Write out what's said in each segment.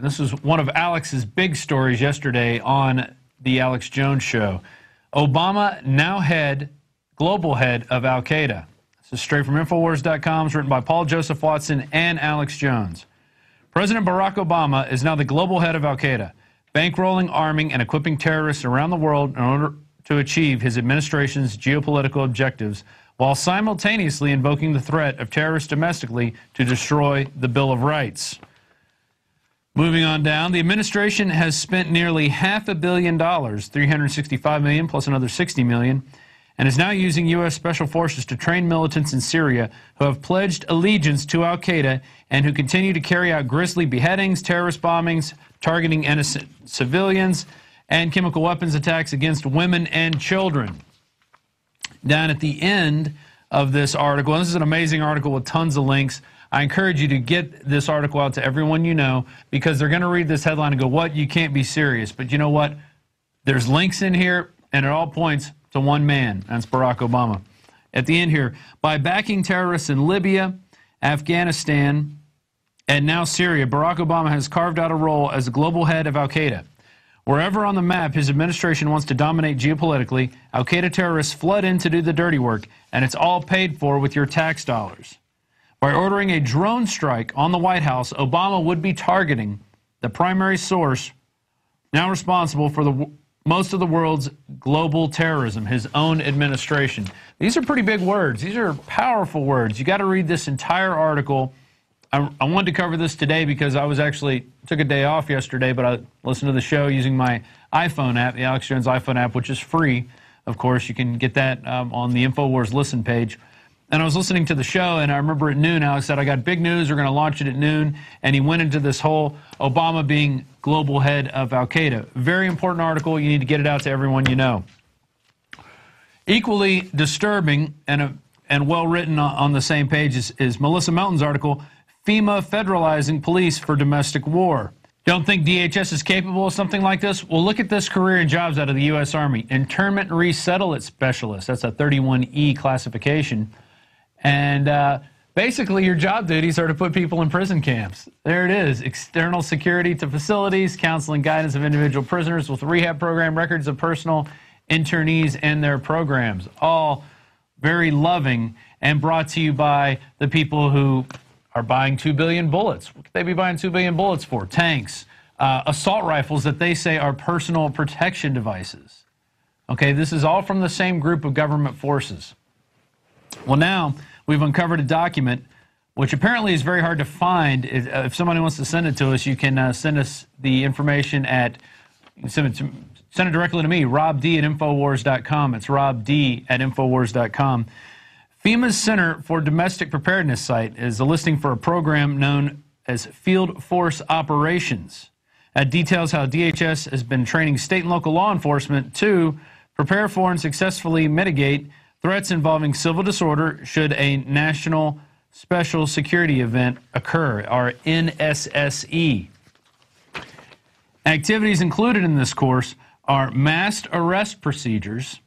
And this was one of Alex's big stories yesterday on the Alex Jones Show. Obama now global head of Al-Qaeda. This is straight from Infowars.com. It's written by Paul Joseph Watson and Alex Jones. President Barack Obama is now the global head of Al-Qaeda, bankrolling, arming, and equipping terrorists around the world in order to achieve his administration's geopolitical objectives, while simultaneously invoking the threat of terrorists domestically to destroy the Bill of Rights. Moving on down, the administration has spent nearly $500 million, $365 million plus another $60 million, and is now using U.S. Special Forces to train militants in Syria who have pledged allegiance to Al-Qaeda and who continue to carry out grisly beheadings, terrorist bombings, targeting innocent civilians, and chemical weapons attacks against women and children. Down at the end of this article, and this is an amazing article with tons of links. I encourage you to get this article out to everyone you know, because they're going to read this headline and go, what? You can't be serious. But you know what? There's links in here, and it all points to one man. That's Barack Obama. At the end here, by backing terrorists in Libya, Afghanistan, and now Syria, Barack Obama has carved out a role as the global head of Al-Qaeda. Wherever on the map his administration wants to dominate geopolitically, Al-Qaeda terrorists flood in to do the dirty work, and it's all paid for with your tax dollars. By ordering a drone strike on the White House, Obama would be targeting the primary source now responsible for most of the world's global terrorism, his own administration. These are pretty big words. These are powerful words. You got to read this entire article. I wanted to cover this today because I took a day off yesterday, but I listened to the show using my iPhone app, the Alex Jones iPhone app, which is free. Of course, you can get that on the InfoWars listen page. And I was listening to the show, and I remember at noon, Alex said, I got big news, we're going to launch it at noon. And he went into this whole Obama being global head of Al-Qaeda. Very important article. You need to get it out to everyone you know. Equally disturbing and well-written on the same page is Melissa Melton's article, FEMA federalizing police for domestic war. Don't think DHS is capable of something like this? Well, look at this career and jobs out of the U.S. Army. Internment and resettlement specialist. That's a 31E classification. And basically, your job duties are to put people in prison camps. There it is. External security to facilities, counseling, guidance of individual prisoners with rehab program, records of personal internees and their programs. All very loving and brought to you by the people who are buying 2 billion bullets. What could they be buying 2 billion bullets for? Tanks, assault rifles that they say are personal protection devices. Okay, this is all from the same group of government forces. Well, now we've uncovered a document which apparently is very hard to find. If somebody wants to send it to us, you can send us the information send it directly to me, robd@infowars.com. It's robd@infowars.com. FEMA's Center for Domestic Preparedness site is a listing for a program known as Field Force Operations. That details how DHS has been training state and local law enforcement to prepare for and successfully mitigate threats involving civil disorder should a national special security event occur, or NSSE. Activities included in this course are massed arrest procedures,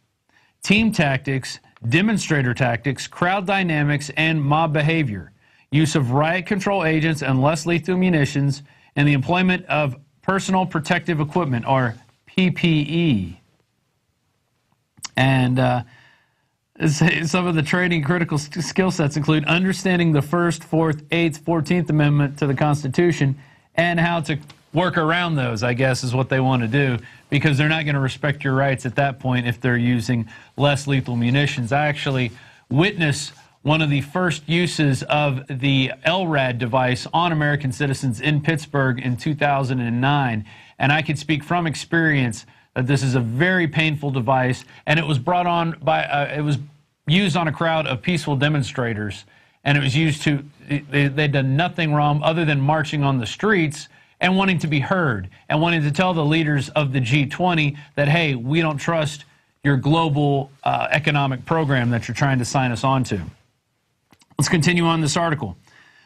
team tactics, demonstrator tactics, crowd dynamics, and mob behavior, use of riot control agents and less lethal munitions, and the employment of personal protective equipment, or PPE. And some of the training critical skill sets include understanding the 1st, 4th, 8th, 14th Amendment to the Constitution and how to work around those, I guess, is what they want to do, because they're not going to respect your rights at that point if they're using less lethal munitions. I actually witnessed one of the first uses of the LRAD device on American citizens in Pittsburgh in 2009, and I could speak from experience that this is a very painful device, and it was brought on by, it was used on a crowd of peaceful demonstrators, and it was used to, they'd done nothing wrong other than marching on the streets and wanting to be heard, and wanting to tell the leaders of the G20 that, hey, we don't trust your global economic program that you're trying to sign us on to. Let's continue on this article.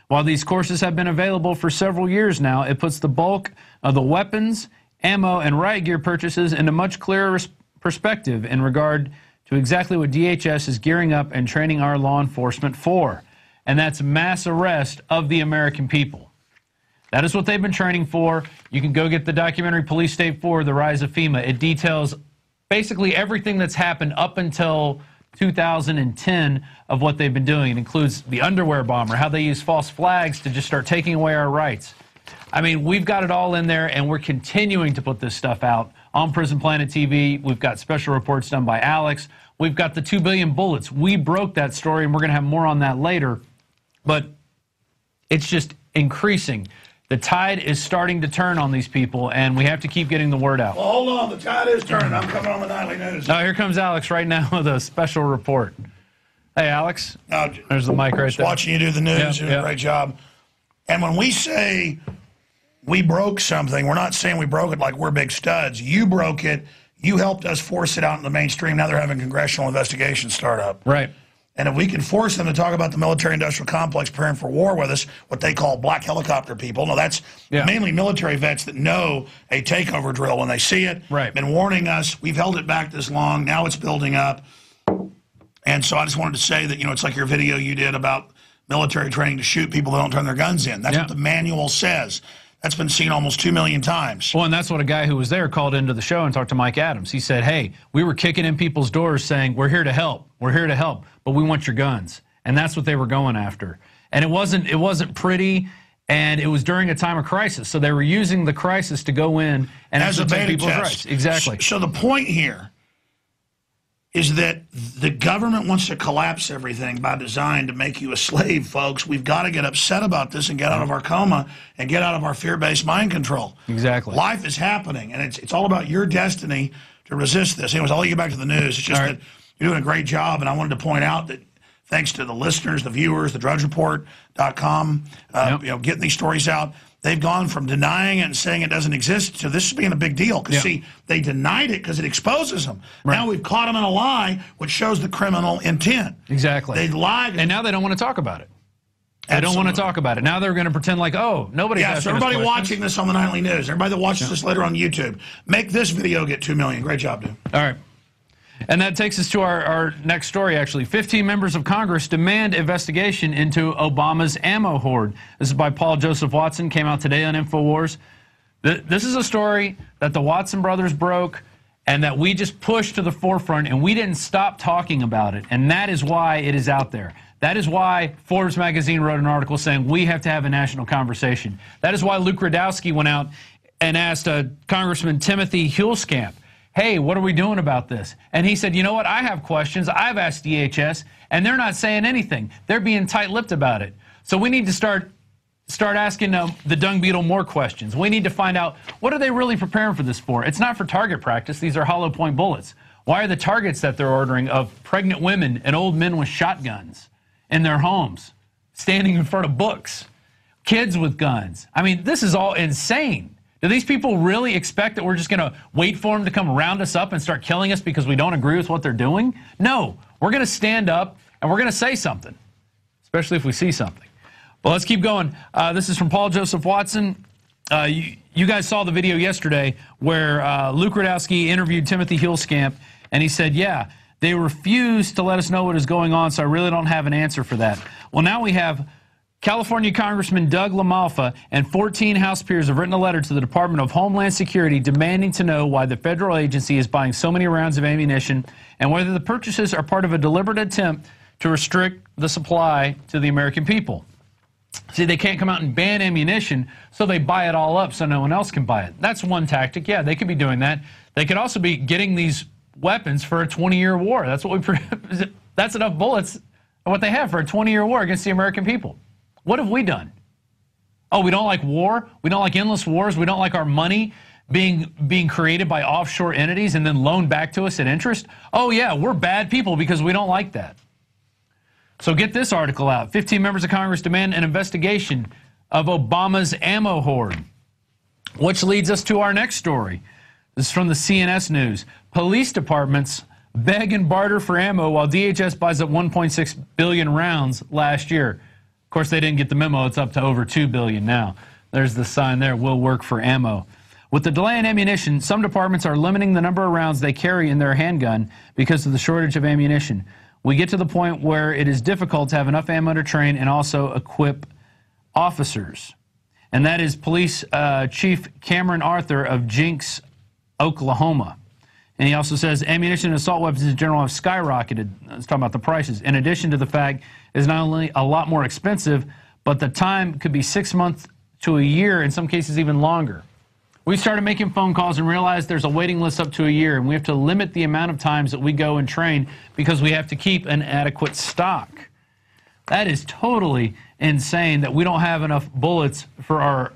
While these courses have been available for several years now, it puts the bulk of the weapons, ammo, and riot gear purchases in a much clearer perspective in regard to exactly what DHS is gearing up and training our law enforcement for, and that's mass arrest of the American people. That is what they've been training for. You can go get the documentary Police State 4, The Rise of FEMA. It details basically everything that's happened up until 2010 of what they've been doing. It includes the underwear bomber, how they use false flags to just start taking away our rights. I mean, we've got it all in there, and we're continuing to put this stuff out on Prison Planet TV. We've got special reports done by Alex. We've got the 2 billion bullets. We broke that story, and we're going to have more on that later. But it's just increasing. The tide is starting to turn on these people, and we have to keep getting the word out. Well, hold on. The tide is turning. I'm coming on the Nightly News. Oh, here comes Alex right now with a special report. Hey, Alex. There's the mic right there. Watching you do the news. You do a great job. And when we say we broke something, we're not saying we broke it like we're big studs. You broke it. You helped us force it out in the mainstream. Now they're having congressional investigations start up. Right. And if we can force them to talk about the military-industrial complex preparing for war with us, what they call black helicopter people. No, that's mainly military vets that know a takeover drill when they see it. Right. Been warning us. We've held it back this long. Now it's building up. And so I just wanted to say that, you know, it's like your video you did about military training to shoot people that don't turn their guns in. That's what the manual says. That's been seen almost 2 million times. Well, and that's what a guy who was there called into the show and talked to Mike Adams. He said, hey, we were kicking in people's doors saying, we're here to help. We're here to help, but we want your guns. And that's what they were going after. And it wasn't pretty, and it was during a time of crisis. So they were using the crisis to go in and as a take beta people's test. rights. Exactly. So the point here is that the government wants to collapse everything by design to make you a slave, folks. We've got to get upset about this and get out of our coma and get out of our fear-based mind control. Exactly. Life is happening, and it's all about your destiny to resist this. Anyways, I'll let you get back to the news. It's just that you're doing a great job, and I wanted to point out that thanks to the listeners, the viewers, the drudgereport.com, you know, getting these stories out, they've gone from denying it and saying it doesn't exist to this being a big deal. Because, see, they denied it because it exposes them. Right. Now we've caught them in a lie, which shows the criminal intent. Exactly. They lied. And now they don't want to talk about it. They don't want to talk about it. Now they're going to pretend like, oh, nobody has so everybody watching this on the Nightly News, everybody that watches this later on YouTube, make this video get 2 million. Great job, dude. All right. And that takes us to our next story, actually. 15 members of Congress demand investigation into Obama's ammo hoard. This is by Paul Joseph Watson, came out today on InfoWars. This is a story that the Watson brothers broke and that we just pushed to the forefront, and we didn't stop talking about it. And that is why it is out there. That is why Forbes magazine wrote an article saying we have to have a national conversation. That is why Luke Rudkowski went out and asked Congressman Timothy Hulskamp, hey, what are we doing about this? And he said, you know what, I have questions. I've asked DHS, and they're not saying anything. They're being tight-lipped about it. So we need to start asking the dung beetle more questions. We need to find out, what are they really preparing for this for? It's not for target practice. These are hollow point bullets. Why are the targets that they're ordering of pregnant women and old men with shotguns in their homes, standing in front of books, kids with guns? I mean, this is all insane. Do these people really expect that we're just going to wait for them to come round us up and start killing us because we don't agree with what they're doing? No, we're going to stand up and we're going to say something, especially if we see something. But let's keep going. This is from Paul Joseph Watson. You guys saw the video yesterday where Luke Rudkowski interviewed Timothy Hulskamp, and he said, yeah, they refused to let us know what is going on, so I really don't have an answer for that. Well, now we have California Congressman Doug LaMalfa and 14 House peers have written a letter to the Department of Homeland Security demanding to know why the federal agency is buying so many rounds of ammunition and whether the purchases are part of a deliberate attempt to restrict the supply to the American people. See, they can't come out and ban ammunition, so they buy it all up so no one else can buy it. That's one tactic. Yeah, they could be doing that. They could also be getting these weapons for a 20-year war. That's what that's enough bullets, what they have for a 20-year war against the American people. What have we done? Oh, we don't like war? We don't like endless wars? We don't like our money being created by offshore entities and then loaned back to us at interest? Oh, yeah, we're bad people because we don't like that. So get this article out. 15 members of Congress demand an investigation of Obama's ammo hoard, which leads us to our next story. This is from the CNS News. Police departments beg and barter for ammo while DHS buys up 1.6 billion rounds last year. Of course, they didn't get the memo. It's up to over 2 billion now. There's the sign there, will work for ammo. With the delay in ammunition, some departments are limiting the number of rounds they carry in their handgun because of the shortage of ammunition. We get to the point where it is difficult to have enough ammo to train and also equip officers. and that is Police Chief Cameron Arthur of Jinx, Oklahoma. And he also says ammunition and assault weapons in general have skyrocketed. Let's talk about the prices. In addition to the fact it's not only a lot more expensive, but the time could be 6 months to a year, in some cases even longer. We started making phone calls and realized there's a waiting list up to a year, and we have to limit the amount of times that we go and train because we have to keep an adequate stock. That is totally insane that we don't have enough bullets for our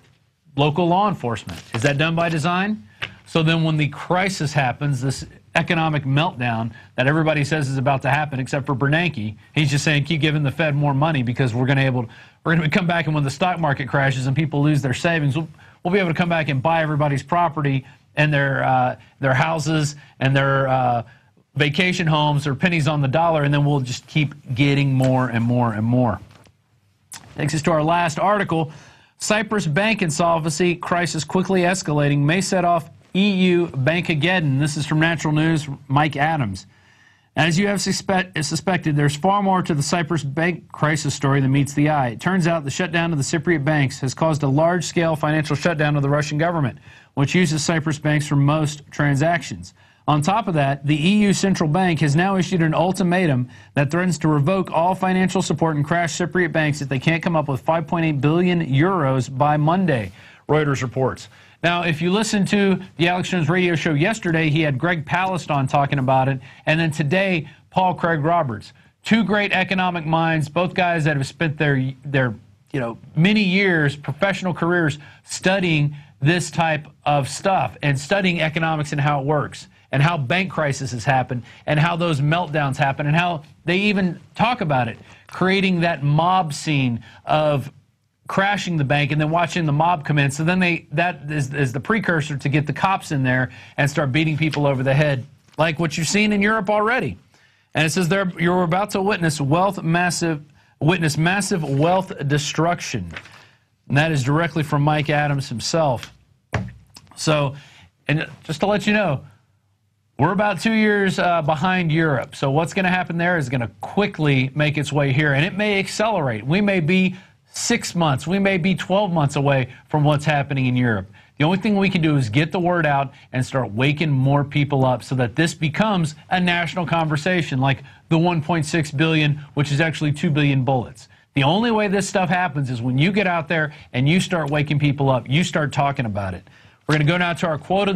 local law enforcement. Is that done by design? So then when the crisis happens, this economic meltdown that everybody says is about to happen, except for Bernanke, he's just saying keep giving the Fed more money because we're going to come back, and when the stock market crashes and people lose their savings, we'll be able to come back and buy everybody's property and their houses and their vacation homes or pennies on the dollar, and then we'll just keep getting more and more and more. Takes us to our last article. Cyprus bank insolvency crisis quickly escalating may set off EU Bankageddon. This is from Natural News, Mike Adams. As you have suspected, there's far more to the Cyprus bank crisis story than meets the eye. It turns out the shutdown of the Cypriot banks has caused a large-scale financial shutdown of the Russian government, which uses Cyprus banks for most transactions. On top of that, the EU Central Bank has now issued an ultimatum that threatens to revoke all financial support and crash Cypriot banks if they can't come up with 5.8 billion euros by Monday, Reuters reports. Now, if you listen to the Alex Jones radio show yesterday, he had Greg Palast on talking about it, and then today, Paul Craig Roberts. Two great economic minds, both guys that have spent their many years, professional careers, studying this type of stuff and studying economics and how it works, and how bank crises happen, and how those meltdowns happen, and how they even talk about it, creating that mob scene of crashing the bank and then watching the mob come in. So then that is the precursor to get the cops in there and start beating people over the head, like what you've seen in Europe already. And it says there, you're about to witness massive wealth destruction. And that is directly from Mike Adams himself. So, and just to let you know, we're about 2 years behind Europe. So what's going to happen there is going to quickly make its way here, and it may accelerate. We may be 6 months, we may be 12 months away from what's happening in Europe. The only thing we can do is get the word out and start waking more people up so that this becomes a national conversation, like the 1.6 billion, which is actually 2 billion bullets. The only way this stuff happens is when you get out there and you start waking people up, you start talking about it. We're going to go now to our quote of